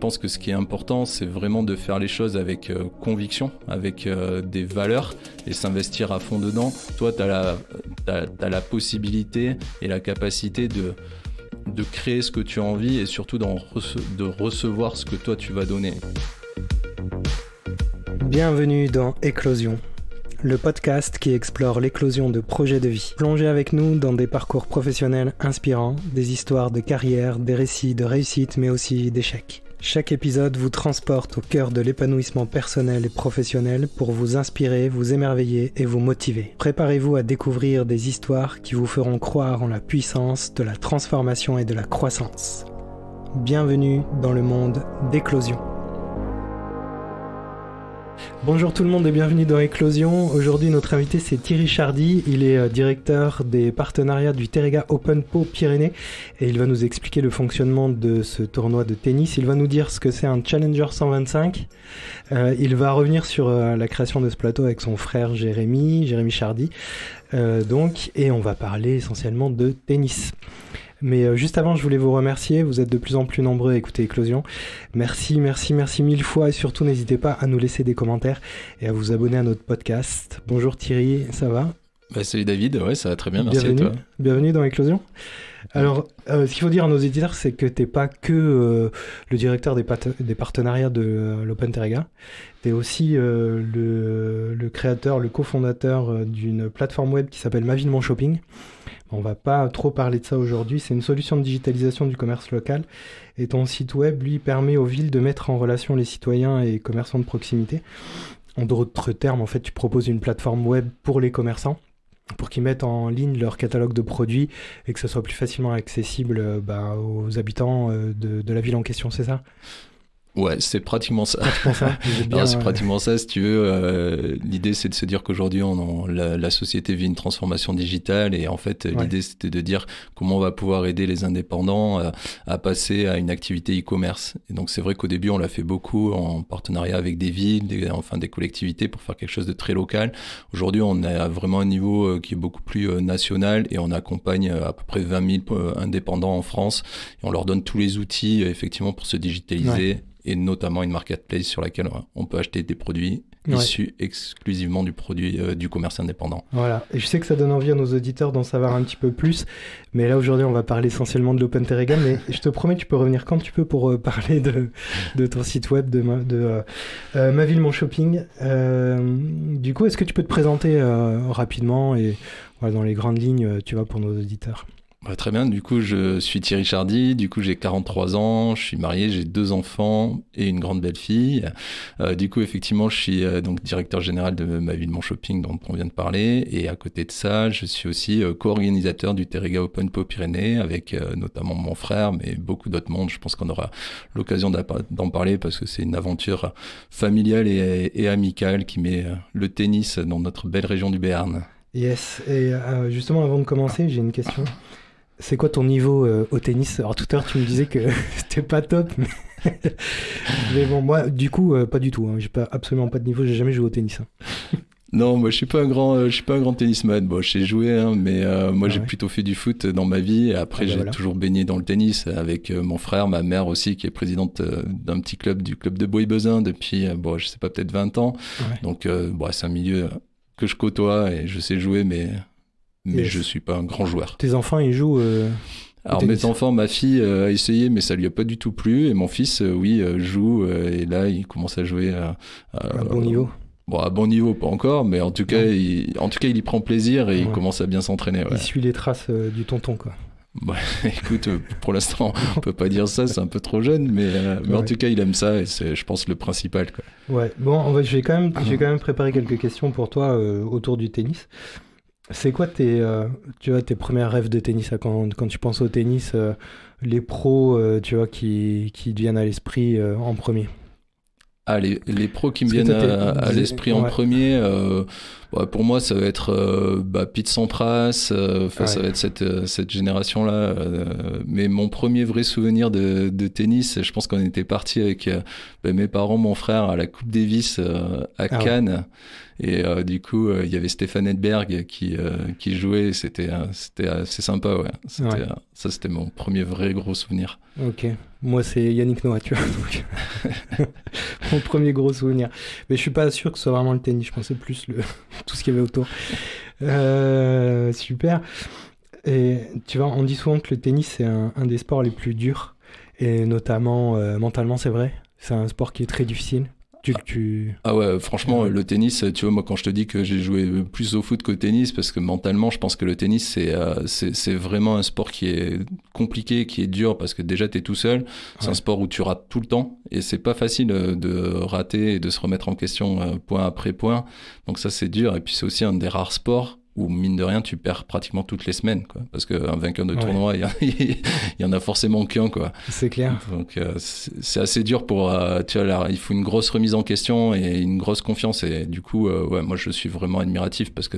pense que ce qui est important, c'est vraiment de faire les choses avec conviction, avec des valeurs et s'investir à fond dedans. Toi, t'as la possibilité et la capacité de créer ce que tu as envie et surtout de recevoir ce que toi tu vas donner. Bienvenue dans Éclosion, le podcast qui explore l'éclosion de projets de vie. Plongez avec nous dans des parcours professionnels inspirants, des histoires de carrière, des récits de réussite mais aussi d'échecs. Chaque épisode vous transporte au cœur de l'épanouissement personnel et professionnel pour vous inspirer, vous émerveiller et vous motiver. Préparez-vous à découvrir des histoires qui vous feront croire en la puissance de la transformation et de la croissance. Bienvenue dans le monde d'Éclosion. Bonjour tout le monde et bienvenue dans Éclosion. Aujourd'hui notre invité c'est Thierry Chardy, il est directeur des partenariats du Terrega Open Po Pyrénées et il va nous expliquer le fonctionnement de ce tournoi de tennis. Il va nous dire ce que c'est un Challenger 125. Il va revenir sur la création de ce plateau avec son frère Jérémy Chardy. Et on va parler essentiellement de tennis. Mais juste avant, je voulais vous remercier. Vous êtes de plus en plus nombreux à écouter Éclosion. Merci mille fois. Et surtout, n'hésitez pas à nous laisser des commentaires et à vous abonner à notre podcast. Bonjour Thierry, ça va ? Salut David, ouais, ça va très bien, merci à toi. Bienvenue dans Éclosion. Alors, ce qu'il faut dire à nos éditeurs, c'est que t'es pas que le directeur des partenariats de l'Open Terrega. T'es aussi le créateur, le cofondateur d'une plateforme web qui s'appelle Ma Ville Mon Shopping. On va pas trop parler de ça aujourd'hui, c'est une solution de digitalisation du commerce local. Et ton site web, lui, permet aux villes de mettre en relation les citoyens et commerçants de proximité. En d'autres termes, en fait, tu proposes une plateforme web pour les commerçants, pour qu'ils mettent en ligne leur catalogue de produits et que ce soit plus facilement accessible aux habitants de la ville en question, c'est ça ? Ouais, c'est pratiquement ça. C'est pratiquement ça, si tu veux. L'idée, c'est de se dire qu'aujourd'hui, la société vit une transformation digitale et en fait, l'idée, c'était de dire comment on va pouvoir aider les indépendants à passer à une activité e-commerce. Et donc, c'est vrai qu'au début, on l'a fait beaucoup en partenariat avec des villes, des collectivités pour faire quelque chose de très local. Aujourd'hui, on a vraiment un niveau qui est beaucoup plus national et on accompagne à peu près 20 000 indépendants en France et on leur donne tous les outils, effectivement, pour se digitaliser. Ouais. Et notamment une marketplace sur laquelle on peut acheter des produits issus exclusivement du produit du commerce indépendant. Voilà, et je sais que ça donne envie à nos auditeurs d'en savoir un petit peu plus, mais là aujourd'hui on va parler essentiellement de l'Open Terrega, mais je te promets tu peux revenir quand tu peux pour parler de ton site web, de Ma Ville Mon Shopping. Du coup, est-ce que tu peux te présenter rapidement et dans les grandes lignes, tu vois, pour nos auditeurs ? Très bien, du coup je suis Thierry Chardy, du coup j'ai 43 ans, je suis marié, j'ai 2 enfants et une grande belle-fille. Du coup effectivement je suis donc directeur général de Ma Ville Mon Shopping dont on vient de parler et à côté de ça je suis aussi co-organisateur du Terrega Open Po Pyrénées avec notamment mon frère mais beaucoup d'autres mondes. Je pense qu'on aura l'occasion d'en parler parce que c'est une aventure familiale et amicale qui met le tennis dans notre belle région du Béarn. Yes, et justement avant de commencer j'ai une question. C'est quoi ton niveau au tennis ? Alors tout à l'heure tu me disais que c'était pas top, mais bon moi du coup pas du tout. Hein. J'ai absolument pas de niveau, j'ai jamais joué au tennis. Hein. Non, moi je suis pas un grand tennisman. Bon, j'ai joué, mais moi j'ai plutôt fait du foot dans ma vie. Et après j'ai toujours baigné dans le tennis avec mon frère, ma mère aussi qui est présidente d'un petit club, du club de Bois-Bezin depuis je sais pas peut-être 20 ans. Ouais. Donc c'est un milieu que je côtoie et je sais jouer, mais je suis pas un grand joueur. Tes enfants, ils jouent Alors mes enfants, ma fille a essayé, mais ça lui a pas du tout plu. Et mon fils, joue. Et là, il commence à jouer à bon niveau. À bon niveau, pas encore, mais en tout cas, il y prend plaisir et il commence à bien s'entraîner. Ouais. Il suit les traces du tonton, quoi. Écoute, pour l'instant, on peut pas dire ça, c'est un peu trop jeune, mais en tout cas, il aime ça et c'est, je pense, le principal, quoi. Ouais. Bon, j'ai quand même préparé quelques questions pour toi autour du tennis. C'est quoi tes premiers rêves de tennis quand tu penses au tennis, les pros, qui te viennent à l'esprit en premier ? Ah, les pros qui me viennent à l'esprit en premier, pour moi, ça va être Pete Sampras, ça va être cette génération-là. Mais mon premier vrai souvenir de tennis, je pense qu'on était parti avec mes parents, mon frère, à la Coupe Davis à Cannes. Et du coup, il y avait Stefan Edberg qui jouait. C'était assez sympa, ouais. Ça, c'était mon premier vrai gros souvenir. Ok. Moi, c'est Yannick Noah, tu vois. Donc... mon premier gros souvenir. Mais je suis pas sûr que ce soit vraiment le tennis. Je pensais plus tout ce qu'il y avait autour. Super. Et tu vois, on dit souvent que le tennis, c'est un des sports les plus durs. Et notamment, mentalement, c'est vrai. C'est un sport qui est très difficile. Ah ouais, franchement, le tennis, tu vois, moi quand je te dis que j'ai joué plus au foot qu'au tennis, parce que mentalement, je pense que le tennis, c'est vraiment un sport qui est compliqué, qui est dur, parce que déjà, t'es tout seul. C'est un sport où tu rates tout le temps, et c'est pas facile de rater et de se remettre en question point après point. Donc ça, c'est dur, et puis c'est aussi un des rares sports où, mine de rien, tu perds pratiquement toutes les semaines, quoi. Parce qu'un vainqueur de tournoi, il y en a forcément qu'un, quoi. C'est clair. Donc, c'est assez dur pour... tu vois, là, il faut une grosse remise en question et une grosse confiance. Et du coup, moi, je suis vraiment admiratif parce que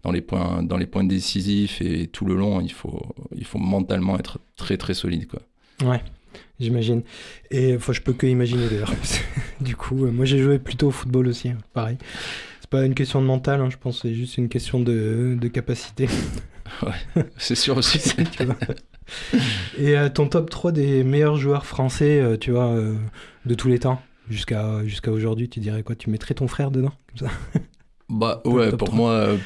dans les points décisifs et tout le long, il faut mentalement être très, très solide, quoi. Ouais, j'imagine. Et je peux que imaginer, d'ailleurs. Du coup, moi, j'ai joué plutôt au football aussi, pareil. Pas une question de mental, je pense que c'est juste une question de capacité. Ouais, c'est sûr aussi. Tu vois. Et ton top 3 des meilleurs joueurs français, tu vois, de tous les temps, jusqu'à aujourd'hui, tu dirais quoi? Tu mettrais ton frère dedans, comme ça? Bah ouais, pour moi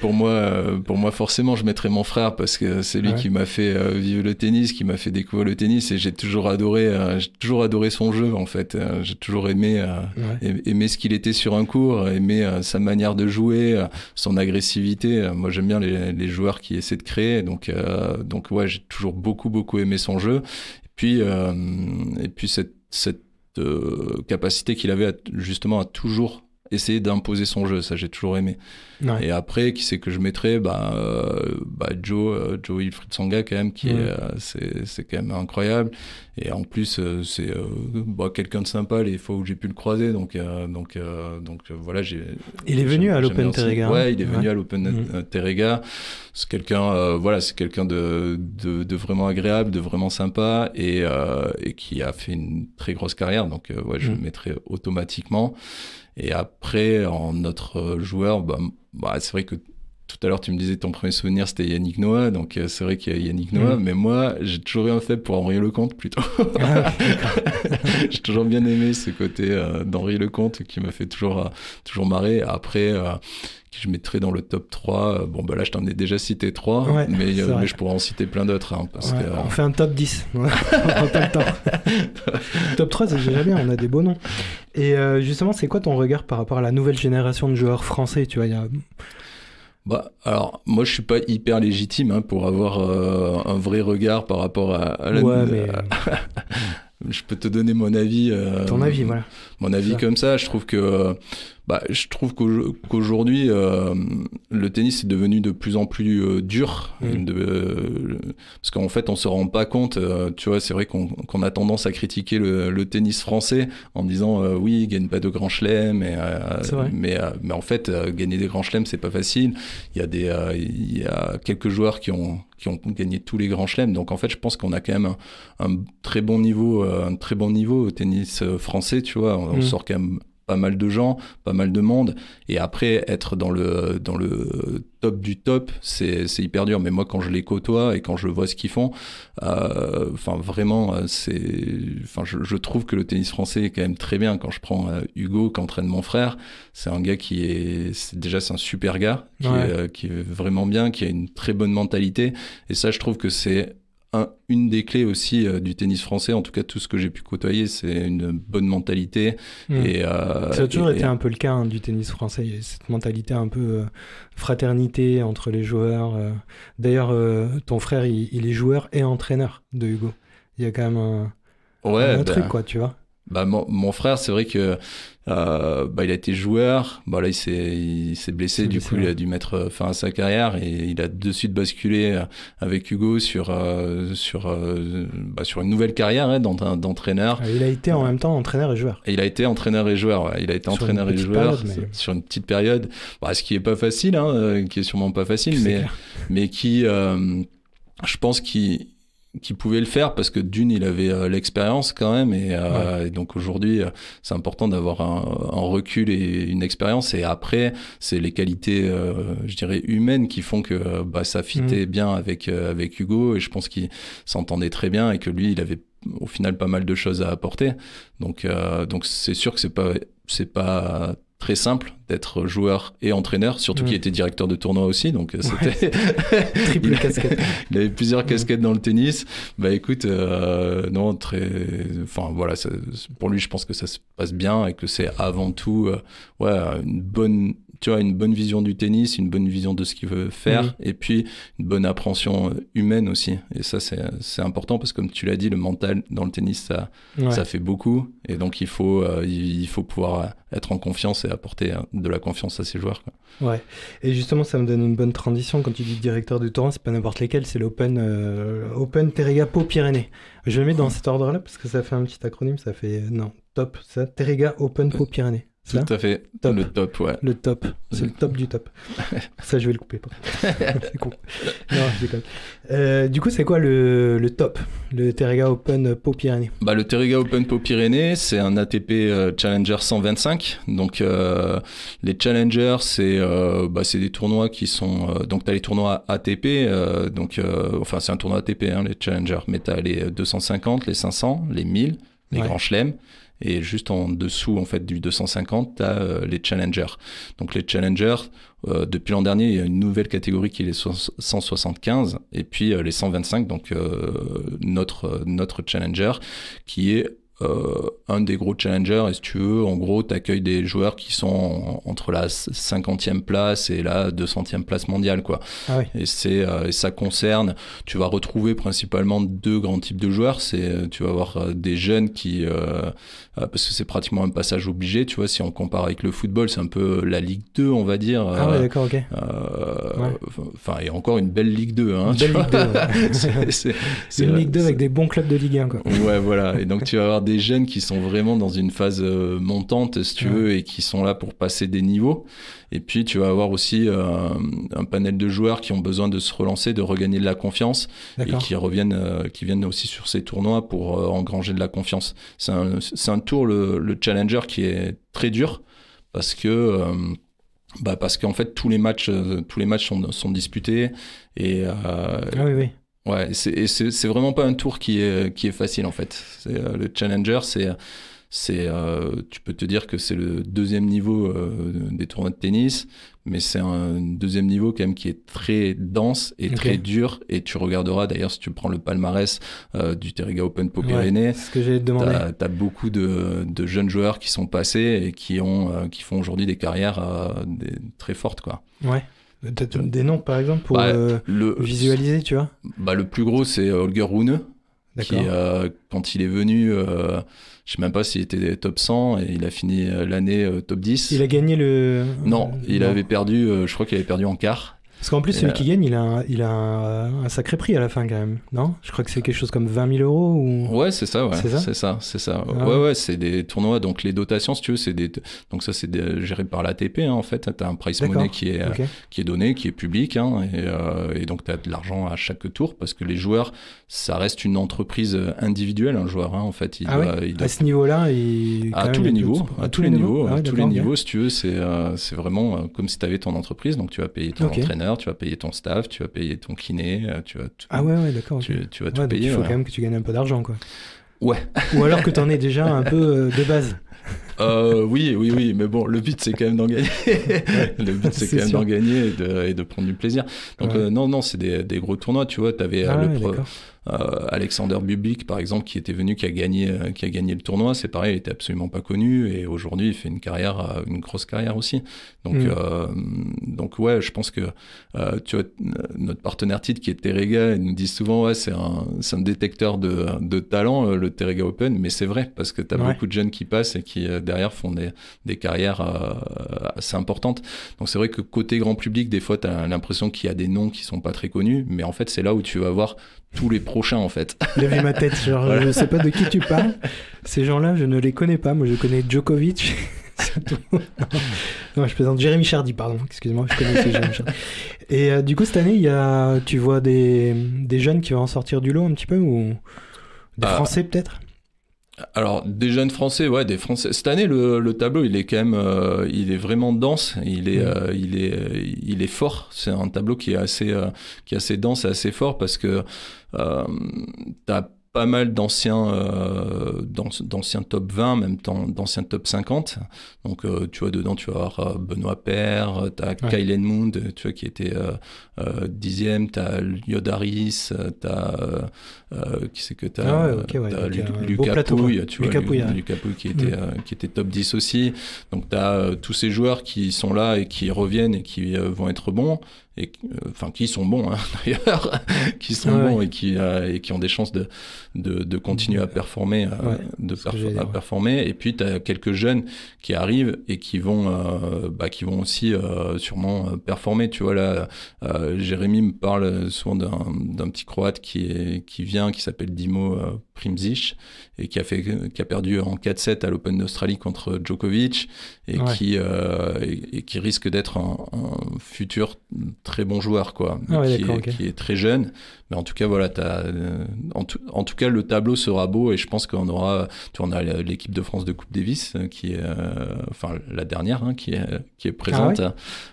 forcément je mettrais mon frère parce que c'est lui qui m'a fait vivre le tennis, qui m'a fait découvrir le tennis et j'ai toujours adoré son jeu en fait. J'ai toujours aimé ce qu'il était sur un court, aimé sa manière de jouer, son agressivité. Moi j'aime bien les joueurs qui essaient de créer, donc ouais, j'ai toujours beaucoup aimé son jeu. Et puis cette capacité qu'il avait justement à toujours essayer d'imposer son jeu, ça j'ai toujours aimé. Ouais. Et après, qui c'est que je mettrais Joe Wilfried Tsonga quand même, qui c'est quand même incroyable. Et en plus, c'est quelqu'un de sympa les fois où j'ai pu le croiser. Donc voilà, il est venu à l'Open Terrega. Ouais, il est venu à l'Open Terrega. C'est quelqu'un, c'est quelqu'un de vraiment agréable, de vraiment sympa et qui a fait une très grosse carrière. Donc je le mettrais automatiquement. Et après, en autre joueur, c'est vrai que tout à l'heure, tu me disais ton premier souvenir, c'était Yannick Noah. Donc, c'est vrai qu'il y a Yannick Noah. Mais moi, j'ai toujours eu un faible pour Henri Lecomte, plutôt. J'ai toujours bien aimé ce côté d'Henri Lecomte qui m'a fait toujours marrer. Après, je mettrais dans le top 3. Là, je t'en ai déjà cité 3. Mais je pourrais en citer plein d'autres. On fait un top 10. On prend pas le temps. Top 3, c'est déjà bien. On a des beaux noms. Et justement, c'est quoi ton regard par rapport à la nouvelle génération de joueurs français? Tu vois, alors, moi, je suis pas hyper légitime pour avoir un vrai regard par rapport à la... Je peux te donner mon avis. Ton avis, voilà. Mon avis comme ça, je trouve qu'aujourd'hui, le tennis est devenu de plus en plus dur. Parce qu'en fait, on se rend pas compte. Tu vois, c'est vrai qu'on a tendance à critiquer le tennis français en disant oui, il gagne pas de grands chelems. Mais en fait, gagner des grands chelems, c'est pas facile. Il y a quelques joueurs qui ont gagné tous les grands chelems. Donc en fait, je pense qu'on a quand même un très bon niveau au tennis français. Tu vois, on sort quand même pas mal de gens, pas mal de monde, et après être dans le top du top, c'est hyper dur. Mais moi, quand je les côtoie et quand je vois ce qu'ils font, vraiment, je trouve que le tennis français est quand même très bien. Quand je prends Hugo, qu'entraîne mon frère, c'est un gars c'est un super gars, qui est vraiment bien, qui a une très bonne mentalité, et ça, je trouve que c'est une des clés aussi du tennis français, en tout cas tout ce que j'ai pu côtoyer, c'est une bonne mentalité. Et, ça a toujours été un peu le cas du tennis français, cette mentalité un peu fraternité entre les joueurs. D'ailleurs, ton frère, il est joueur et entraîneur de Hugo. Il y a quand même un truc, quoi, tu vois. Bah, mon frère, c'est vrai que il a été joueur. Bah, là, il s'est blessé. Du coup, il a dû mettre fin à sa carrière et il a de suite basculé avec Hugo sur une nouvelle carrière d'entraîneur. Il a été en même temps entraîneur et joueur. Et il a été entraîneur et joueur. Ouais. Il a été sur entraîneur et joueur sur une petite période. Bah, ce qui est pas facile, qui est sûrement pas facile, mais qui, je pense qui pouvait le faire parce que d'une il avait l'expérience quand même et donc aujourd'hui c'est important d'avoir un recul et une expérience et après c'est les qualités je dirais humaines qui font que ça fitait bien avec Hugo et je pense qu'il s'entendait très bien et que lui il avait au final pas mal de choses à apporter donc c'est sûr que c'est pas très simple d'être joueur et entraîneur, surtout qu'il était directeur de tournoi aussi, donc c'était triple casquette. Il avait plusieurs casquettes dans le tennis. Bah écoute, non, enfin voilà, pour lui, je pense que ça se passe bien et que c'est avant tout, une bonne vision du tennis, une bonne vision de ce qu'il veut faire, et puis une bonne appréhension humaine aussi. Et ça, c'est important parce que comme tu l'as dit, le mental dans le tennis, ça fait beaucoup, et donc il faut pouvoir être en confiance et apporter de la confiance à ses joueurs, quoi. Ouais, et justement ça me donne une bonne transition quand tu dis directeur de tournoi, c'est pas n'importe lesquels, c'est l'Open Terrega Pau-Pyrénées. Je le mets dans cet ordre-là parce que ça fait un petit acronyme, ça fait top, ça, Terrega Open Pau-Pyrénées. Tout à fait, top. Le top, ouais. Le top, c'est le top du top. Ça, je vais le couper. C'est con. Non, je déconne. Du coup, c'est quoi le top, le Terrega Open Pau-Pyrénées? Bah, le Terrega Open Pau-Pyrénées, c'est un ATP Challenger 125. Donc, les Challengers, c'est des tournois qui sont... donc, tu as les tournois ATP. C'est un tournoi ATP, les Challengers. Mais tu as les 250, les 500, les 1000, les Grands Chelems. Et juste en dessous, en fait, du 250, tu as les Challengers. Donc, les Challengers, depuis l'an dernier, il y a une nouvelle catégorie qui est les 175. Et puis, les 125, donc notre Challenger, qui est un des gros challengers. Et si tu veux, en gros, tu accueilles des joueurs qui sont entre la 50e place et la 200e place mondiale, quoi. Ah oui. Et ça concerne, tu vas retrouver principalement deux grands types de joueurs. Tu vas avoir des jeunes qui, parce que c'est pratiquement un passage obligé, tu vois, si on compare avec le football, c'est un peu la Ligue 2, on va dire. Ah ouais, d'accord, ok. Enfin, et encore une belle Ligue 2, hein. Une belle Ligue 2, ouais. c'est une Ligue 2 avec des bons clubs de Ligue 1, quoi. Ouais, voilà. Et donc, tu vas avoir des jeunes qui sont vraiment dans une phase montante, si tu veux, et qui sont là pour passer des niveaux. Et puis, tu vas avoir aussi un panel de joueurs qui ont besoin de se relancer, de regagner de la confiance, et qui viennent aussi sur ces tournois pour engranger de la confiance. C'est un tour, le Challenger, qui est très dur parce qu'en fait tous les matchs sont disputés et oui. Ouais, c'est vraiment pas un tour qui est facile, en fait. Le Challenger, tu peux te dire que c'est le deuxième niveau des tournois de tennis, mais c'est un deuxième niveau quand même qui est très dense et très dur. Et tu regarderas d'ailleurs, si tu prends le palmarès du Terrega Open Pau-Pyrénées, c'est ce que j'allais te demander. T'as beaucoup de jeunes joueurs qui sont passés et qui font aujourd'hui des carrières très fortes, quoi. Ouais. Des noms, par exemple, pour visualiser, tu vois. Le plus gros, c'est Holger Rune, qui, quand il est venu, je sais même pas s'il était top 100, et il a fini l'année top 10. Il a gagné le... Non, avait perdu, je crois qu'il avait perdu en quart. Parce qu'en plus, celui qui gagne, il a un sacré prix à la fin, quand même, non? Je crois que c'est quelque chose comme 20 000 euros ou... Ouais, c'est ça, ouais. C'est ça. Ah ouais, c'est des tournois, donc les dotations, si tu veux, donc ça, c'est géré par l'ATP, hein, en fait. T'as un prize money qui est donné, qui est public, hein, et donc t'as de l'argent à chaque tour, parce que les joueurs, ça reste une entreprise individuelle, un joueur, hein, en fait. À ce niveau-là, à tous les niveaux, si tu veux, c'est vraiment comme si t'avais ton entreprise, donc tu vas payer ton entraîneur, tu vas payer ton staff, tu vas payer ton kiné, tu vas tout... Ah ouais, d'accord. Tu vas tout payer. Il faut quand même que tu gagnes un peu d'argent, quoi. Ouais. Ou alors que tu en aies déjà un peu de base. Oui, mais bon, le but c'est quand même d'en gagner. Le but c'est quand même d'en gagner et de prendre du plaisir. Donc non, c'est des gros tournois, tu vois. T'avais Alexander Bublik, par exemple, qui était venu, qui a gagné le tournoi, c'est pareil, il était absolument pas connu, et aujourd'hui, il fait une grosse carrière aussi. Donc ouais, je pense que, tu vois, notre partenaire titre qui est Terrega, ils nous disent souvent, ouais, c'est un détecteur de talent, le Terrega Open, mais c'est vrai, parce que t'as beaucoup de jeunes qui passent et qui, derrière, font des carrières assez importantes. Donc c'est vrai que côté grand public, des fois, t'as l'impression qu'il y a des noms qui sont pas très connus, mais en fait, c'est là où tu vas voir tous les prochains, en fait. J'ai vu ma tête, genre, voilà. Je sais pas de qui tu parles. Ces gens-là, je ne les connais pas. Moi, je connais Djokovic. C'est tout. Non, je plaisante. Jérémy Chardy, pardon. Excuse-moi, je connais Jérémy Chardy. Et du coup, cette année, tu vois des jeunes qui vont en sortir du lot un petit peu, ou des Français peut-être? Alors, des jeunes Français, ouais, des Français. Cette année, le tableau, il est quand même, il est vraiment dense. Il est fort. C'est un tableau qui est assez dense et assez fort, parce que t'as pas mal d'anciens top 20, même d'anciens top 50. Donc, tu vois, dedans, tu vas avoir Benoît Paire, t'as Kyle Edmund, tu vois, qui était 10e, t'as Yodaris, t'as qui c'est que t'as, t'as Lucas Pouille, tu vois, Lucas Pouille qui était top 10 aussi. Donc, t'as tous ces joueurs qui sont là et qui reviennent et qui vont être bons. Et qui sont bons, hein, d'ailleurs, qui sont bons et qui ont des chances de continuer à performer, performer. Et puis t'as quelques jeunes qui arrivent et qui vont aussi sûrement performer. Tu vois, là, Jérémy me parle souvent d'un petit Croate qui s'appelle Dimo Primzic, et qui a perdu en 4-7 à l'Open d'Australie contre Djokovic, et qui risque d'être un futur très bon joueur, quoi, qui est très jeune. Mais en tout cas, voilà, en tout cas, le tableau sera beau, et je pense qu'on aura, on a l'équipe de France de Coupe Davis qui est, la dernière, hein, qui est présente.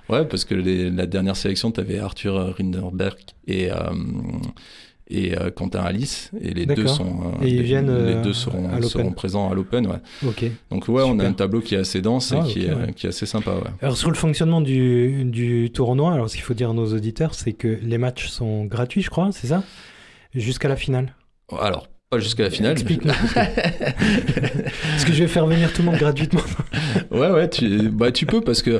Ouais, parce que la dernière sélection, tu avais Arthur Rinderberg et Quentin Alice, et les deux seront présents à l'Open, ouais. Okay. Donc ouais, super. On a un tableau qui est assez dense et qui est assez sympa, ouais. Alors sur le fonctionnement du tournoi, alors ce qu'il faut dire à nos auditeurs, c'est que les matchs sont gratuits, je crois, c'est ça, jusqu'à la finale. Alors pas jusqu'à la finale. Explique-nous. Est-ce que je vais faire venir tout le monde gratuitement? Ouais, tu peux, parce que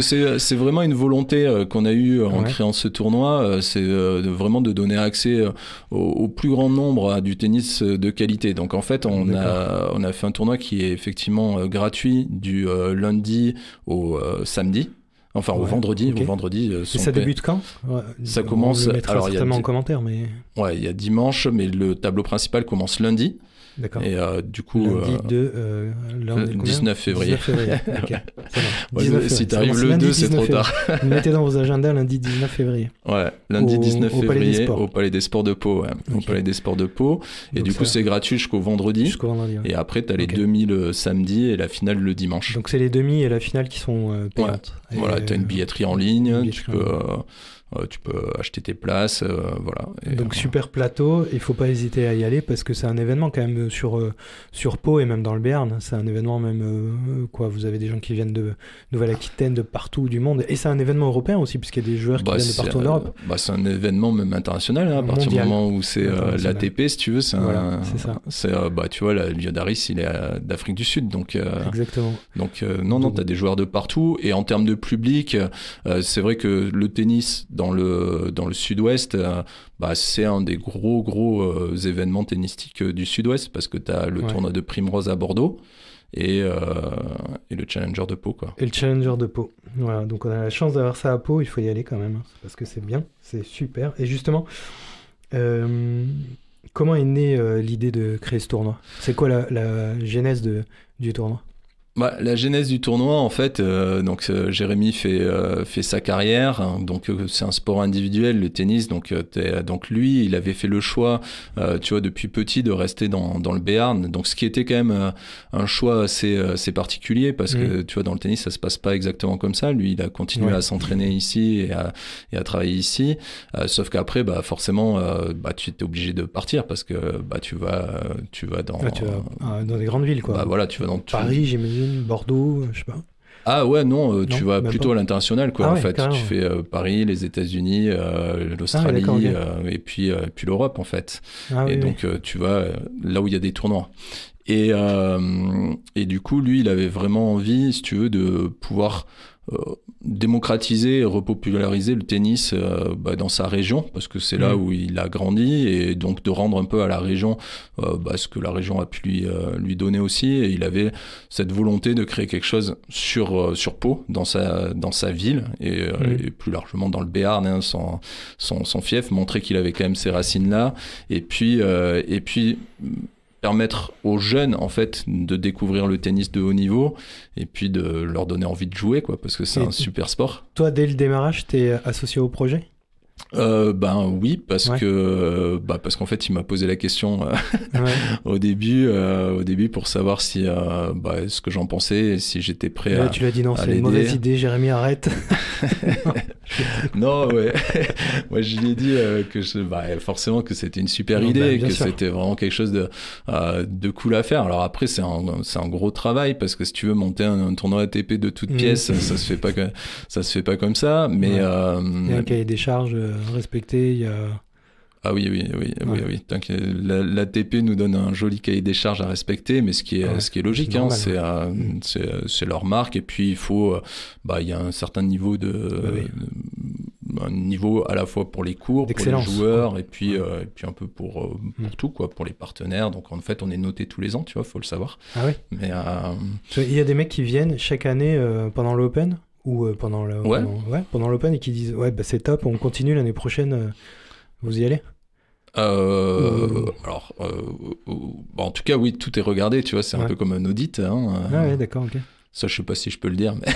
c'est vraiment une volonté qu'on a eue en créant ce tournoi, c'est vraiment de donner accès au plus grand nombre à du tennis de qualité. Donc en fait, on a fait un tournoi qui est effectivement gratuit du lundi au samedi. Enfin, au vendredi. Et ça débute quand? Ça commence. On le mettra certainement en commentaire, mais. Ouais, il y a dimanche, mais le tableau principal commence lundi. D'accord. Et du coup. Lundi 19 février. 19 février. Ok. Si t'arrives le 2, c'est trop tard. Mettez dans vos agendas lundi 19 février. Ouais, lundi 19 février au Palais des Sports de Pau. Ouais. Okay. Au Palais des Sports de Pau. Et donc du coup, c'est gratuit jusqu'au vendredi. Ouais. Et après, t'as les demi le samedi et la finale le dimanche. Donc c'est les demi et la finale qui sont payantes. Ouais. Voilà, t'as une billetterie en ligne. Tu peux acheter tes places, voilà. Donc super plateau, il faut pas hésiter à y aller, parce que c'est un événement quand même sur Pau et même dans le Béarn. C'est un événement même, vous avez des gens qui viennent de Nouvelle-Aquitaine, de partout du monde, et c'est un événement européen aussi, puisqu'il y a des joueurs qui viennent de partout en Europe. C'est un événement même international, hein, à partir du moment où c'est l'ATP, si tu veux, c'est ça. Tu vois, Lyodaris, il est d'Afrique du Sud, donc... Exactement. Donc t'as des joueurs de partout, et en termes de public, c'est vrai que le tennis... Dans le sud-ouest, c'est un des gros événements tennistiques du sud-ouest, parce que tu as le tournoi de Primrose à Bordeaux et le Challenger de Pau, quoi. Et le Challenger de Pau. Voilà, donc on a la chance d'avoir ça à Pau, il faut y aller quand même, parce que c'est bien, c'est super. Et justement, comment est née l'idée de créer ce tournoi? C'est quoi la genèse du tournoi? La genèse du tournoi, en fait, Jérémy fait sa carrière, hein, donc c'est un sport individuel, le tennis, donc lui, il avait fait le choix, tu vois, depuis petit, de rester dans le Béarn, donc ce qui était quand même un choix assez particulier, parce que tu vois, dans le tennis, ça se passe pas exactement comme ça. Lui, il a continué à s'entraîner ici et à travailler ici, sauf qu'après, forcément, tu étais obligé de partir, parce que tu vas dans des grandes villes, quoi. Voilà, tu vas dans Paris, j'imagine. Bordeaux, je sais pas. Ah ouais, non, tu vas plutôt à l'international, quoi, ah en ouais, fait. Carrément. Tu fais Paris, les États-Unis, l'Australie, okay. et puis l'Europe, en fait. Ah, et oui, donc, tu vas là où il y a des tournois. Et du coup, lui, il avait vraiment envie, si tu veux, de pouvoir démocratiser et repopulariser le tennis dans sa région, parce que c'est là où il a grandi, et donc de rendre un peu à la région ce que la région a pu lui donner aussi. Et il avait cette volonté de créer quelque chose sur Pau, dans sa ville, et plus largement dans le Béarn, hein, son fief, montrer qu'il avait quand même ces racines-là, et puis permettre aux jeunes, en fait, de découvrir le tennis de haut niveau, et puis de leur donner envie de jouer, quoi, parce que c'est un super sport. Toi, dès le démarrage, t'es associé au projet ? Oui, parce qu'en fait, il m'a posé la question au début pour savoir si ce que j'en pensais, et si j'étais prêt à. Tu l'as dit non, c'est une mauvaise idée, Jérémy, arrête. Non, ouais. Moi, je lui ai dit forcément que c'était une super idée, que c'était vraiment quelque chose de cool à faire. Alors après, c'est un gros travail, parce que si tu veux monter un tournoi ATP de toutes pièces, ça se fait pas comme ça. Mais il y a un cahier des charges respecté. Il y a. Ah oui. L'ATP nous donne un joli cahier des charges à respecter, mais ce qui est logique, hein, c'est leur marque, et puis il faut, il y a un certain niveau un niveau à la fois pour les cours, pour les joueurs, et puis un peu pour tout, quoi, pour les partenaires. Donc en fait, on est noté tous les ans, tu vois, faut le savoir. Ah oui. Mais il y a des mecs qui viennent chaque année pendant l'Open ou pendant l'Open et qui disent c'est top, on continue l'année prochaine. Vous y allez ? Alors, en tout cas, oui, tout est regardé, tu vois, c'est un peu comme un audit. Hein, Ah ouais, d'accord, ok. Ça, je sais pas si je peux le dire, mais...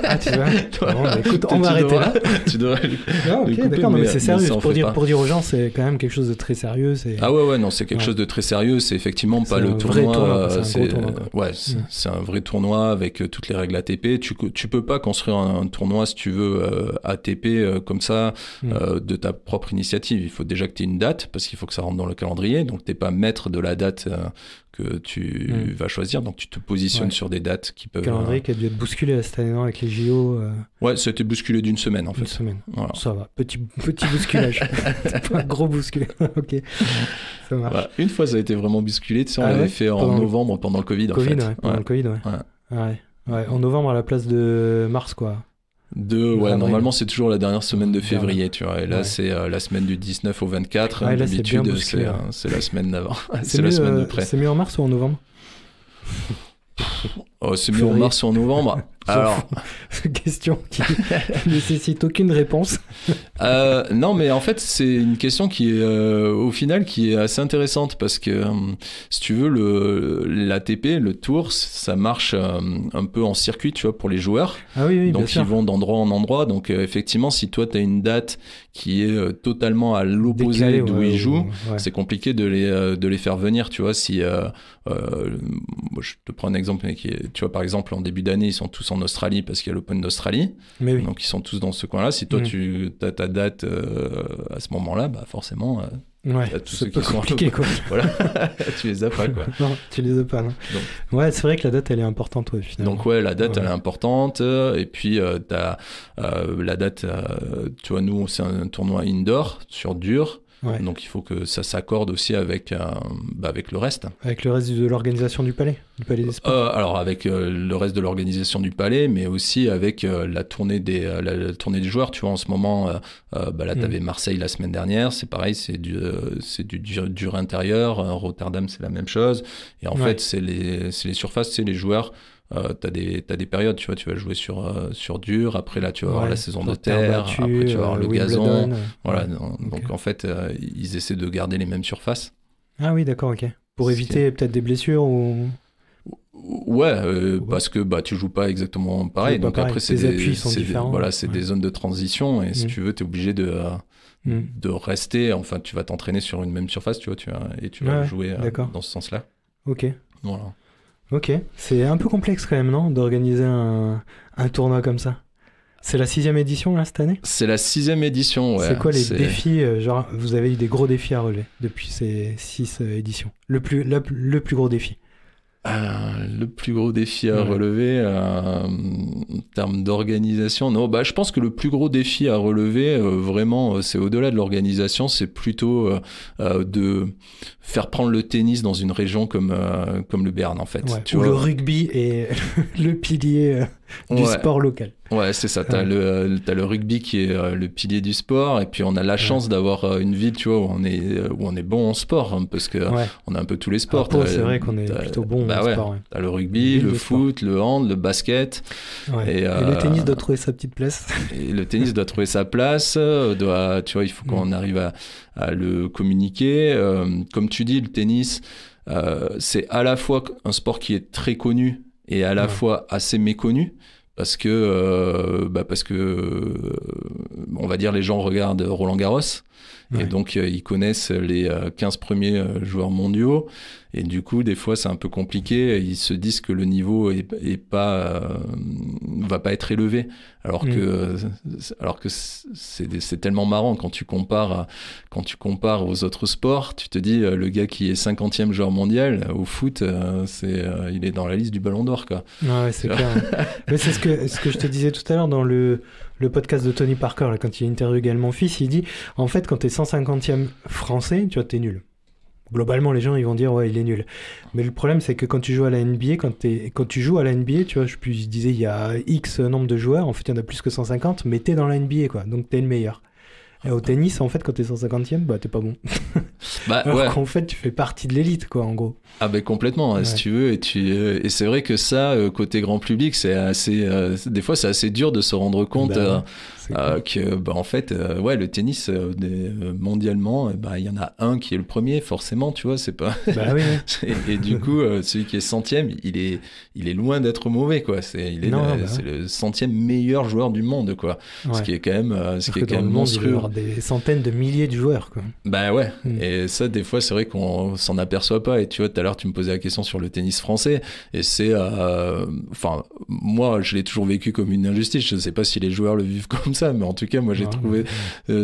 Ah, tu vois. Bon, écoute, on va arrêter là. Tu devrais non, ok, d'accord, mais c'est sérieux. Pour dire aux gens, c'est quand même quelque chose de très sérieux. Ah ouais, non, c'est quelque chose de très sérieux. C'est effectivement pas le tournoi. C'est un gros tournoi. Ouais, c'est un vrai tournoi avec toutes les règles ATP. Tu peux pas construire un tournoi, si tu veux, ATP comme ça, de ta propre initiative. Il faut déjà que tu aies une date, parce qu'il faut que ça rentre dans le calendrier. Donc, t'es pas maître de la date que tu vas choisir, donc tu te positionnes sur des dates qui peuvent... Le calendrier qui a dû être bousculé cette année, non, avec les JO. Ouais, ça a été bousculé d'une semaine, en fait. Une semaine, voilà. Ça va, petit bousculage. C'est pas un gros bousculage, ok, ça marche. Voilà. Une fois, ça a été vraiment bousculé, tu sais, on l'avait fait en novembre, pendant le Covid, en fait. Pendant le Covid, ouais. En novembre, à la place de mars, quoi. Normalement c'est toujours la dernière semaine de février, tu vois, et là c'est la semaine du 19 au 24, d'habitude c'est la semaine d'avant, c'est la semaine de près. C'est mieux en mars ou en novembre? C'est mieux en mars ou en novembre. Alors, question qui nécessite aucune réponse. Non, mais en fait, c'est une question qui est, au final, qui est assez intéressante, parce que, si tu veux, l'ATP, le Tour, ça marche un peu en circuit, tu vois, pour les joueurs. Ah oui, donc, ils vont d'endroit en endroit. Donc, effectivement, si toi, tu as une date qui est totalement à l'opposé d'où ils jouent, c'est compliqué de les faire venir, tu vois. Si, je te prends un exemple, tu vois, par exemple, en début d'année, ils sont tous en Australie parce qu'il y a l'Open d'Australie. Mais oui. Donc, ils sont tous dans ce coin-là. Si toi, tu as ta date à ce moment-là, forcément, tous ceux qui sont compliqué, quoi. Voilà, tu les as pas, quoi. Non, tu les as pas, non. Donc, c'est vrai que la date, elle est importante, finalement. Donc, la date, elle est importante. Et puis, tu as la date, tu vois, nous, c'est un tournoi indoor sur dur. Ouais. Donc il faut que ça s'accorde aussi avec le reste. Avec le reste de l'organisation du Palais des Sports. Alors avec le reste de l'organisation du Palais, mais aussi avec la tournée des joueurs. Tu vois, en ce moment, là, tu avais Marseille la semaine dernière, c'est pareil, c'est du dur intérieur. Rotterdam, c'est la même chose. Et en fait, c'est les surfaces, c'est les joueurs. T'as des périodes, tu vois, tu vas jouer sur dur, après là tu vas avoir la saison de terre, après tu vas avoir le gazon, voilà, donc en fait ils essaient de garder les mêmes surfaces. Ah oui, d'accord, ok. Pour éviter peut-être des blessures ou... Parce que tu joues pas exactement pareil, donc après c'est des zones de transition, et si tu veux, t'es obligé de rester, enfin tu vas t'entraîner sur une même surface, tu vois, et tu vas jouer dans ce sens-là. Ok. Voilà. Ok, c'est un peu complexe quand même, non, d'organiser un tournoi comme ça. C'est la 6e édition, là, cette année ? C'est la 6e édition, ouais. C'est quoi les défis, genre, vous avez eu des gros défis à relever depuis ces 6 éditions ? Le plus gros défi ? Le plus gros défi à relever en termes d'organisation, non, je pense que le plus gros défi à relever, vraiment, c'est au-delà de l'organisation, c'est plutôt de faire prendre le tennis dans une région comme le Béarn, en fait. Ouais, où le rugby est le pilier du sport local. Ouais, c'est ça. T'as le rugby qui est le pilier du sport, et puis on a la chance d'avoir une ville, tu vois, où on est bon en sport, hein, parce que on a un peu tous les sports. C'est vrai qu'on est plutôt bon en sport. Ouais. T'as le rugby, le foot, le hand, le basket. Ouais. Et le tennis doit trouver sa petite place. Et le tennis doit trouver sa place. Tu vois, il faut qu'on arrive à le communiquer. Comme tu dis, le tennis, c'est à la fois un sport qui est très connu et à la fois assez méconnu. Parce que on va dire, les gens regardent Roland Garros et donc ils connaissent les 15 premiers joueurs mondiaux, et du coup des fois c'est un peu compliqué, ils se disent que le niveau va pas être élevé, alors que c'est tellement marrant quand tu compares aux autres sports. Tu te dis, le gars qui est 50e joueur mondial au foot, il est dans la liste du Ballon d'Or, quoi. Ouais, c'est clair. Mais c'est ce que je te disais tout à l'heure dans le podcast de Tony Parker, là, quand il interviewe mon fils, il dit, en fait, quand t'es 150e français, tu vois, t'es nul. Globalement, les gens, ils vont dire, ouais, il est nul. Mais le problème, c'est que quand tu joues à la NBA, quand tu joues à la NBA, tu vois, je disais, il y a X nombre de joueurs, en fait, il y en a plus que 150, mais t'es dans la NBA, quoi. Donc, t'es le meilleur. Et au tennis, en fait, quand t'es 150e, t'es pas bon. Alors qu'en fait, tu fais partie de l'élite, quoi, en gros. Ah, complètement, si tu veux. Et c'est vrai que ça, côté grand public, c'est assez... des fois, c'est assez dur de se rendre compte que, en fait, le tennis, mondialement, il y en a un qui est le premier, forcément, tu vois, c'est pas... Oui. et du coup, celui qui est 100e, il est loin d'être mauvais, quoi. C'est le 100e meilleur joueur du monde, quoi. Ouais. Ce qui est quand même, monstrueux. Il y a des centaines de milliers de joueurs, quoi. Et ça, des fois, c'est vrai qu'on s'en aperçoit pas. Et tu vois, tout à l'heure, tu me posais la question sur le tennis français, et c'est... moi, je l'ai toujours vécu comme une injustice. Je sais pas si les joueurs le vivent comme ça, mais en tout cas, moi, j'ai trouvé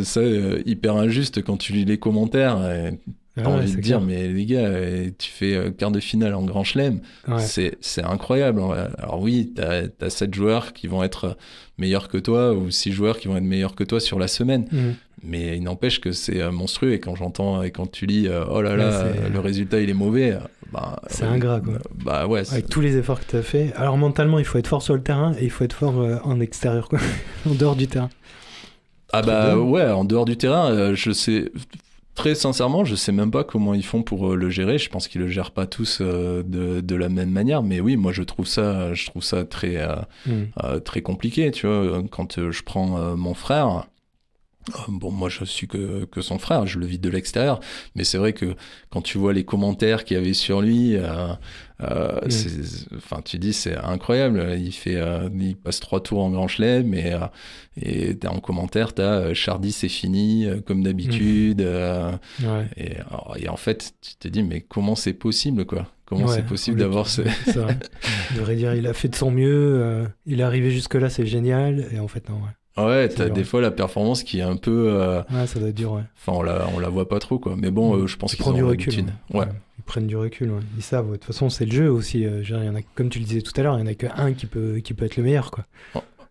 ça hyper injuste quand tu lis les commentaires. T'as envie de dire, mais les gars, tu fais quart de finale en Grand Chelem, c'est incroyable. Alors oui, t'as 7 joueurs qui vont être meilleurs que toi, ou 6 joueurs qui vont être meilleurs que toi sur la semaine. Mais il n'empêche que c'est monstrueux, et quand tu lis, oh là là, le résultat il est mauvais, c'est ingrat, quoi. Avec tous les efforts que t'as fait. Alors mentalement, il faut être fort sur le terrain, et il faut être fort en extérieur, quoi. En dehors du terrain. En dehors du terrain, je sais... Très sincèrement, je sais même pas comment ils font pour le gérer. Je pense qu'ils le gèrent pas tous de la même manière. Mais oui, moi je trouve ça très très compliqué. Tu vois, quand je prends mon frère. Moi je suis que son frère, je le vis de l'extérieur, mais c'est vrai que quand tu vois les commentaires qu'il y avait sur lui, tu dis, c'est incroyable. Il passe 3 tours en Grand Chelem, et en commentaire t'as Chardy, c'est fini comme d'habitude. Et en fait tu te dis, mais comment c'est possible, quoi? Comment c'est possible d'avoir ce... C'est vrai. Je devrais dire, il a fait de son mieux, il est arrivé jusque là, c'est génial, et en fait non. Ouais, t'as des fois la performance qui est un peu... ça doit être dur, Enfin, on la voit pas trop, quoi. Mais bon, je pense qu'ils ont du recul. Ils prennent du recul, Ils savent. De toute façon, c'est le jeu aussi. Il y en a, comme tu le disais tout à l'heure, il y en a qu'un qui peut être le meilleur, quoi.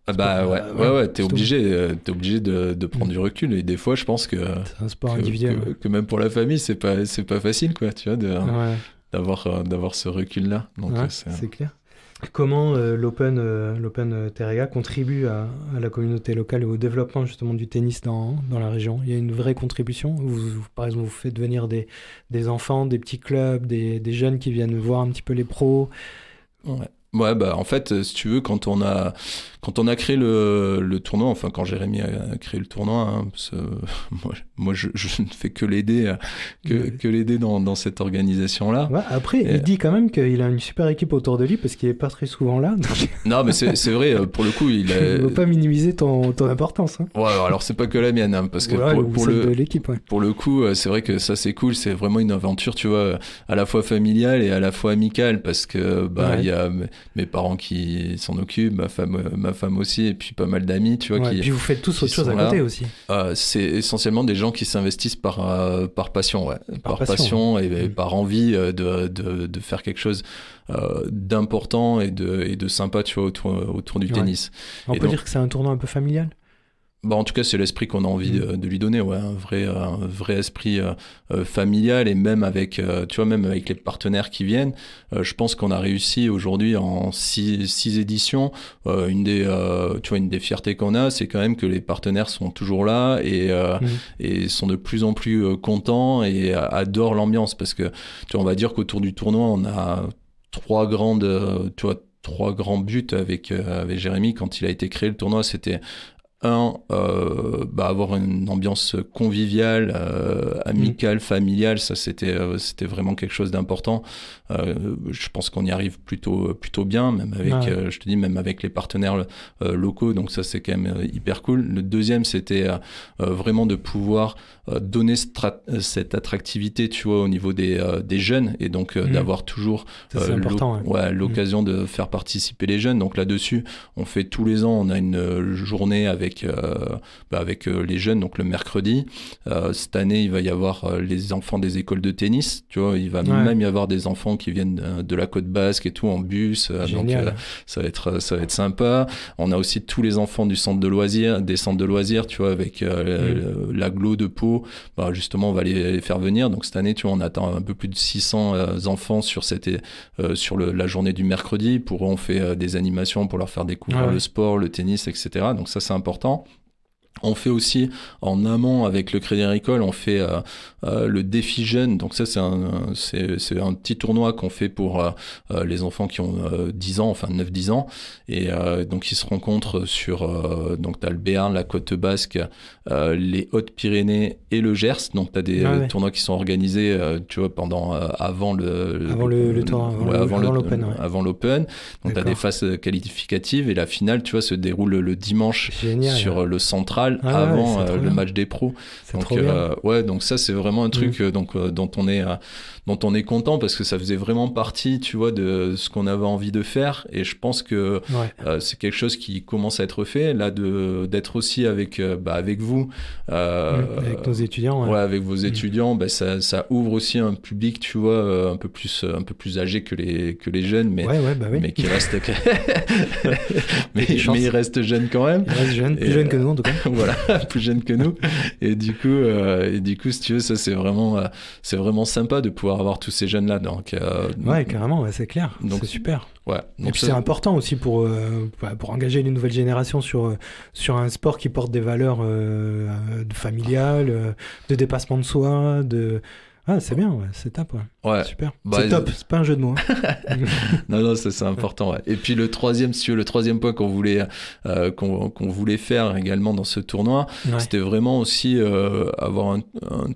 T'es obligé de prendre du recul. Et des fois, je pense que... C'est un sport individuel. Que même pour la famille, c'est pas facile, quoi, tu vois, d'avoir ce recul-là. Donc, c'est clair. Comment l'Open Terrega contribue à la communauté locale et au développement justement du tennis dans la région? Il y a une vraie contribution? Par exemple, vous faites venir des enfants, des petits clubs, des jeunes qui viennent voir un petit peu les pros? En fait, si tu veux, quand on a créé le tournoi, enfin quand Jérémy a créé le tournoi, moi je ne fais que l'aider, que l'aider dans cette organisation-là. Après, il dit quand même qu'il a une super équipe autour de lui, parce qu'il est pas très souvent là. Donc... Non, mais c'est vrai, pour le coup, il a... Il ne veut pas minimiser ton importance. Hein. Alors c'est pas que la mienne, hein, parce que pour le coup, c'est vrai que ça c'est cool, c'est vraiment une aventure, tu vois, à la fois familiale et à la fois amicale, parce que mes parents qui s'en occupent, ma femme aussi, et puis pas mal d'amis, tu vois. Et puis vous faites tous autre chose à côté aussi. C'est essentiellement des gens qui s'investissent par passion, par passion et par envie de faire quelque chose d'important et de sympa, tu vois, autour du tennis. On peut dire que c'est un tournoi un peu familial. En tout cas, c'est l'esprit qu'on a envie de lui donner, un vrai esprit familial, et même avec, même avec les partenaires qui viennent, je pense qu'on a réussi aujourd'hui en 6 éditions. Une des fiertés qu'on a, c'est quand même que les partenaires sont toujours là et sont de plus en plus contents et adorent l'ambiance, parce que on va dire qu'autour du tournoi, on a 3 grands buts avec Jérémy quand il a été créé le tournoi. C'était avoir une ambiance conviviale, amicale, familiale. Ça, c'était vraiment quelque chose d'important. Je pense qu'on y arrive plutôt bien, même avec, je te dis, même avec les partenaires locaux. Donc ça, c'est quand même hyper cool. Le deuxième, c'était vraiment de pouvoir donner cette attractivité, tu vois, au niveau des jeunes, et donc d'avoir toujours l'occasion de faire participer les jeunes. Donc là-dessus, on fait tous les ans, on a une journée avec les jeunes, donc le mercredi. Cette année, il va y avoir les enfants des écoles de tennis, tu vois, il va même y avoir des enfants qui viennent de la côte basque et tout, en bus. Donc ça va être sympa. On a aussi tous les enfants des centres de loisirs, tu vois, avec l'agglo de Pau. Justement, on va les faire venir. Donc cette année, tu vois, on attend un peu plus de 600 enfants sur la journée du mercredi. Pour eux, on fait des animations pour leur faire découvrir le sport, le tennis, etc. Donc ça, c'est important. On fait aussi en amont avec le Crédit Agricole, on fait le défi jeune. Donc ça, c'est un petit tournoi qu'on fait pour les enfants qui ont 10 ans, enfin 9-10 ans. Et donc ils se rencontrent sur donc t'as le Béarn, la Côte Basque, les Hautes-Pyrénées et le Gers. Donc t'as des tournois qui sont organisés, tu vois, avant l'Open. Avant l'Open. Donc t'as des phases qualificatives, et la finale, tu vois, se déroule le dimanche sur le central. Avant le match des pros. Donc ça, c'est vraiment un truc dont on est content, parce que ça faisait vraiment partie, tu vois, de ce qu'on avait envie de faire. Et je pense que c'est quelque chose qui commence à être fait là, d'être aussi avec vous, avec nos étudiants. Avec vos étudiants. Ça ouvre aussi un public, tu vois, un peu plus âgé que les jeunes, mais qui reste mais il reste jeune quand même. Il reste jeune, plus jeune que nous en tout cas. Voilà, plus jeune que nous. Et du coup, si tu veux, ça, c'est vraiment sympa de pouvoir avoir tous ces jeunes-là. Donc, carrément, c'est clair. Donc, c'est super. Ouais. Donc et puis c'est important aussi pour engager les nouvelles générations sur un sport qui porte des valeurs familiales, de dépassement de soi, c'est bien, c'est top. Super. C'est top, c'est pas un jeu de mots. Non, ça c'est important. Et puis le troisième point qu'on voulait faire également dans ce tournoi, c'était vraiment aussi avoir un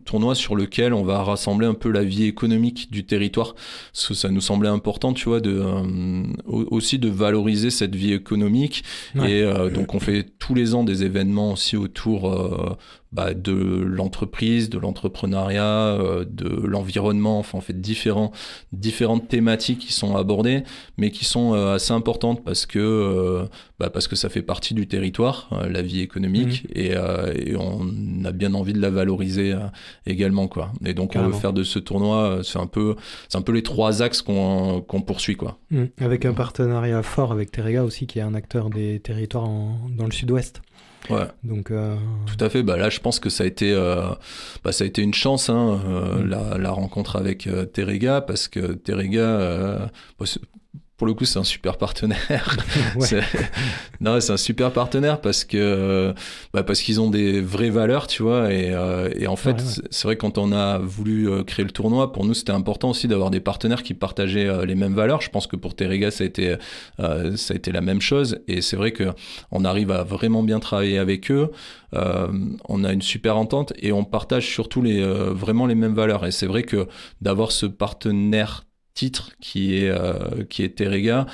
tournoi sur lequel on va rassembler un peu la vie économique du territoire. Ça nous semblait important, tu vois, aussi de valoriser cette vie économique. Et donc on fait tous les ans des événements aussi autour de l'entreprise, de l'entrepreneuriat, de l'environnement. Enfin, on fait différentes thématiques qui sont abordées, mais qui sont assez importantes parce que ça fait partie du territoire, la vie économique, et on a bien envie de la valoriser également, quoi. Et donc on veut faire de ce tournoi, c'est un peu les 3 axes qu'on poursuit, quoi. Avec un partenariat fort avec Terrega aussi, qui est un acteur des territoires dans le sud-ouest. Ouais. Donc tout à fait. Là, je pense que ça a été une chance, la rencontre avec Terrega, parce que Terrega, pour le coup, c'est un super partenaire. C'est un super partenaire parce qu'ils ont des vraies valeurs, tu vois. Et en fait, c'est vrai, quand on a voulu créer le tournoi, pour nous, c'était important aussi d'avoir des partenaires qui partageaient les mêmes valeurs. Je pense que pour Terrega, ça a été la même chose. Et c'est vrai qu'on arrive à vraiment bien travailler avec eux. On a une super entente et on partage surtout vraiment les mêmes valeurs. Et c'est vrai que d'avoir ce partenaire titre qui est Terega,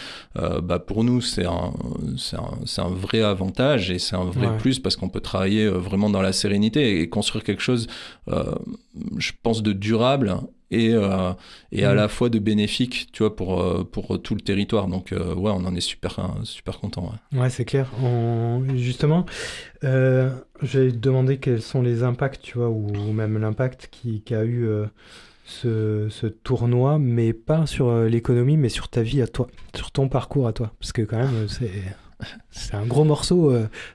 pour nous c'est un vrai avantage et c'est un vrai plus parce qu'on peut travailler vraiment dans la sérénité et construire quelque chose, je pense, de durable et à la fois de bénéfique, tu vois, pour tout le territoire. Donc on en est super content. Ouais, c'est clair. Justement, je vais te demander quels sont les impacts, tu vois, ou même l'impact qu'a eu ce tournoi, mais pas sur l'économie, mais sur ta vie à toi, sur ton parcours à toi, parce que quand même c'est un gros morceau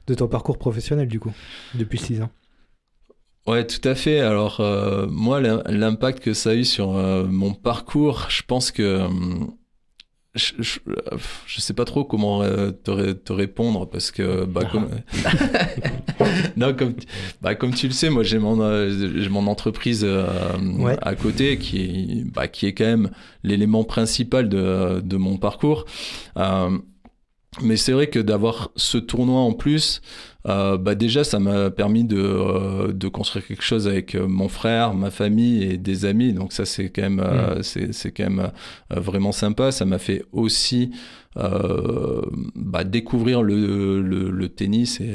de ton parcours professionnel du coup, depuis 6 ans. Ouais, tout à fait. Alors, moi, l'impact que ça a eu sur mon parcours, je pense que je sais pas trop comment te répondre parce que comme tu le sais, moi j'ai mon entreprise à côté qui est quand même l'élément principal de mon parcours. Mais c'est vrai que d'avoir ce tournoi en plus, déjà ça m'a permis de construire quelque chose avec mon frère, ma famille et des amis. Donc ça c'est quand même c'est quand même vraiment sympa. Ça m'a fait aussi découvrir le tennis et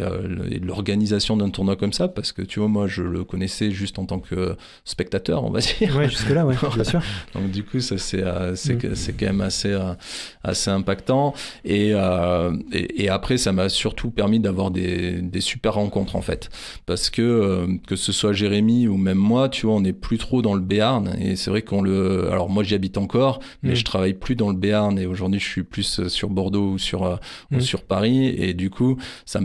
l'organisation d'un tournoi comme ça, parce que tu vois, moi je le connaissais juste en tant que spectateur, on va dire. Ouais, jusque là, ouais, bien sûr. Donc du coup ça c'est quand même assez impactant et après ça m'a surtout permis d'avoir des super rencontres en fait, parce que ce soit Jérémy ou même moi, tu vois, on n'est plus trop dans le Béarn et c'est vrai alors moi j'y habite encore, mais je travaille plus dans le Béarn et aujourd'hui je suis plus sur Bordeaux ou sur Paris, et du coup ça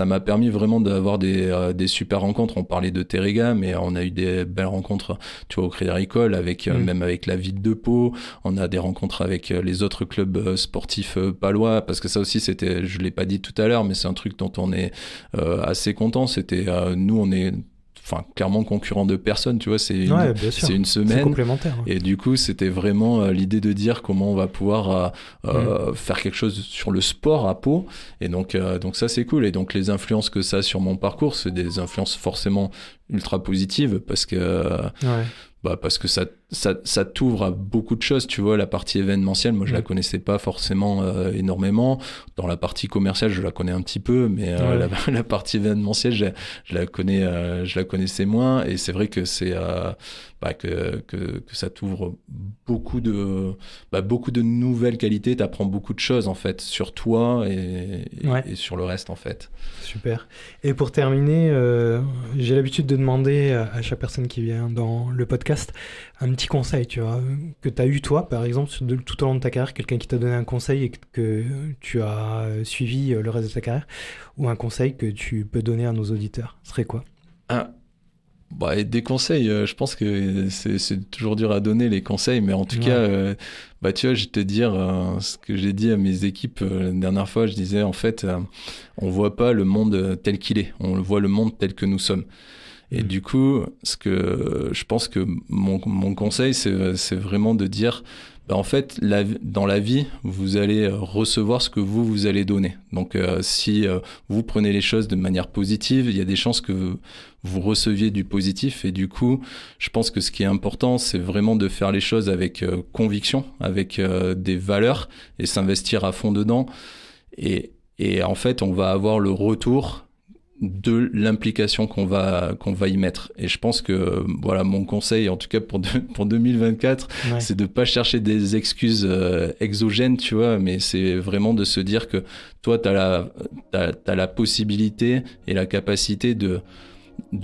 m'a permis vraiment d'avoir des super rencontres. On parlait de Terega, mais on a eu des belles rencontres, tu vois, au Crédit Agricole, même avec la ville de Pau. On a des rencontres avec les autres clubs sportifs palois, parce que ça aussi c'était, je l'ai pas dit tout à l'heure, mais c'est un truc dont on est assez content. C'était nous on est clairement concurrent de personne, tu vois, c'est une semaine. C'est complémentaire. Hein. Et du coup, c'était vraiment l'idée de dire comment on va pouvoir faire quelque chose sur le sport à Pau. Et donc ça, c'est cool. Et donc, les influences que ça a sur mon parcours, c'est des influences forcément ultra positives parce que ça t'ouvre à beaucoup de choses, tu vois. La partie événementielle, moi je la connaissais pas forcément énormément. Dans la partie commerciale, je la connais un petit peu, mais la partie événementielle, je la connaissais moins. Et c'est vrai que c'est que ça t'ouvre beaucoup de nouvelles qualités. T'apprends beaucoup de choses en fait sur toi et sur le reste en fait. Super. Et pour terminer, j'ai l'habitude de demander à chaque personne qui vient dans le podcast un petit conseil, tu vois, que tu as eu toi, par exemple, tout au long de ta carrière, quelqu'un qui t'a donné un conseil et que tu as suivi le reste de ta carrière, ou un conseil que tu peux donner à nos auditeurs, ce serait quoi ? Et des conseils, je pense que c'est toujours dur à donner les conseils, mais en tout cas, tu vois, je vais te dire ce que j'ai dit à mes équipes la dernière fois. Je disais, en fait, on voit pas le monde tel qu'il est, on voit le monde tel que nous sommes. Et du coup, ce que je pense que mon conseil, c'est vraiment de dire, en fait, dans la vie, vous allez recevoir ce que vous allez donner. Donc, si vous prenez les choses de manière positive, il y a des chances que vous receviez du positif. Et du coup, je pense que ce qui est important, c'est vraiment de faire les choses avec conviction, avec des valeurs et s'investir à fond dedans. Et en fait, on va avoir le retour de l'implication qu'on va y mettre. Et je pense que voilà, mon conseil, en tout cas pour 2024, c'est de pas chercher des excuses exogènes, tu vois, mais c'est vraiment de se dire que toi, t'as la possibilité et la capacité de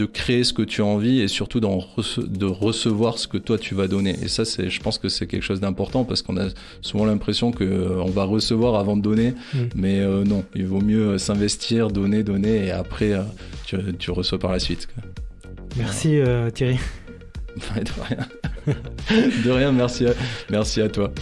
créer ce que tu as envie et surtout de recevoir ce que toi tu vas donner. Et ça, je pense que c'est quelque chose d'important parce qu'on a souvent l'impression qu'on va recevoir avant de donner, mais non, il vaut mieux s'investir, donner et après tu reçois par la suite, quoi. Merci Thierry. De rien. De rien, merci à toi.